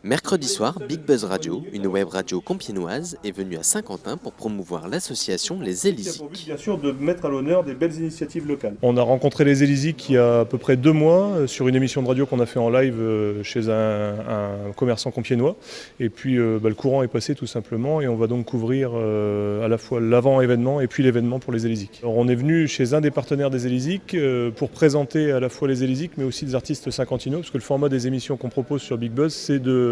Mercredi soir, Big Buzz Radio, une web radio compiègnoise, est venue à Saint-Quentin pour promouvoir l'association Les Qui a pour but, Élisiques. bien sûr, de mettre à l'honneur des belles initiatives locales. On a rencontré les Élisiques il y a à peu près 2 mois sur une émission de radio qu'on a fait en live chez un commerçant compiègnois. Et puis le courant est passé tout simplement et on va donc couvrir à la fois l'avant-événement et puis l'événement pour les Élisiques. Alors, on est venu chez un des partenaires des Élisiques pour présenter à la fois les Élisiques mais aussi des artistes saint-quentinois, parce que le format des émissions qu'on propose sur Big Buzz, c'est de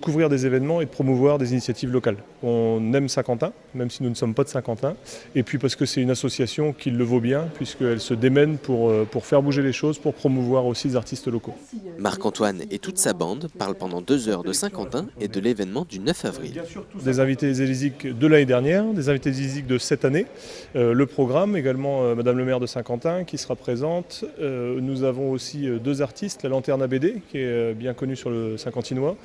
couvrir des événements et de promouvoir des initiatives locales. On aime Saint-Quentin, même si nous ne sommes pas de Saint-Quentin, et puis parce que c'est une association qui le vaut bien, puisqu'elle se démène pour faire bouger les choses, pour promouvoir aussi les artistes locaux. Marc-Antoine et toute sa bande parlent pendant 2 heures de Saint-Quentin et de l'événement du 9 avril. Des invités des Élisiques de l'année dernière, des invités des Élisiques de cette année, le programme également Madame le maire de Saint-Quentin qui sera présente. Nous avons aussi 2 artistes, la Lanterne à BD qui est bien connue sur le Saint-Quentinois,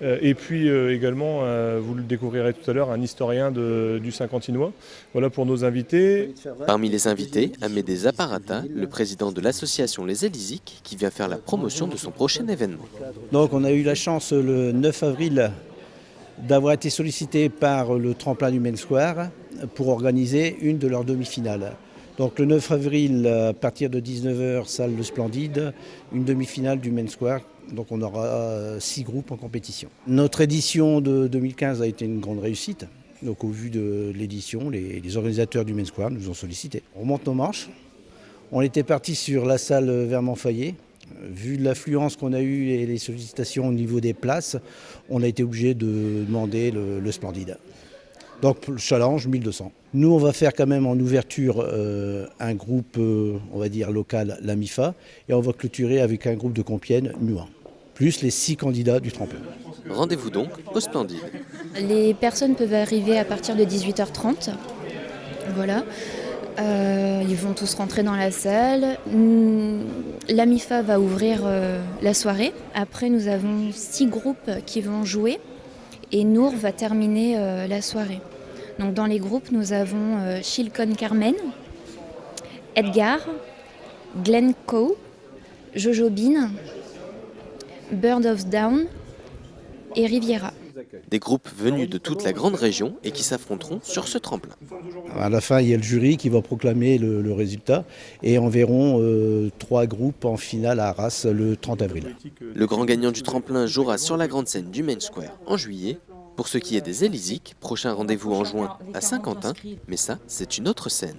et puis également, vous le découvrirez tout à l'heure, un historien du Saint-Quentinois. Voilà pour nos invités. Parmi les invités, Amédée Zapparata, le président de l'association Les Élisiques, qui vient faire la promotion de son prochain événement. Donc on a eu la chance le 9 avril d'avoir été sollicité par le tremplin du Main Square pour organiser une de leurs demi-finales. Donc le 9 avril, à partir de 19h, salle Le Splendide, une demi-finale du Main Square. Donc on aura 6 groupes en compétition. Notre édition de 2015 a été une grande réussite. Donc au vu de l'édition, les organisateurs du Main Square nous ont sollicité. On monte nos manches. On était parti sur la salle Vermont-Fayet. Vu l'affluence qu'on a eue et les sollicitations au niveau des places, on a été obligé de demander le Splendide. Donc le challenge 1200. Nous on va faire quand même en ouverture un groupe on va dire local, la MIFA, et on va clôturer avec un groupe de Compiègne, Nuan, plus les 6 candidats du tremplin. Rendez-vous donc au Splendide. Les personnes peuvent arriver à partir de 18h30. Voilà. Ils vont tous rentrer dans la salle. La MIFA va ouvrir la soirée. Après, nous avons 6 groupes qui vont jouer et Nour va terminer la soirée. Donc, dans les groupes, nous avons Chilcon Carmen, Edgar, Glenn Coe, Jojo Bean, Bird of Down et Riviera. Des groupes venus de toute la grande région et qui s'affronteront sur ce tremplin. À la fin, il y a le jury qui va proclamer le résultat et enverront 3 groupes en finale à Arras le 30 avril. Le grand gagnant du tremplin jouera sur la grande scène du Main Square en juillet. Pour ce qui est des Élisiques, prochain rendez-vous en juin à Saint-Quentin, mais ça, c'est une autre scène.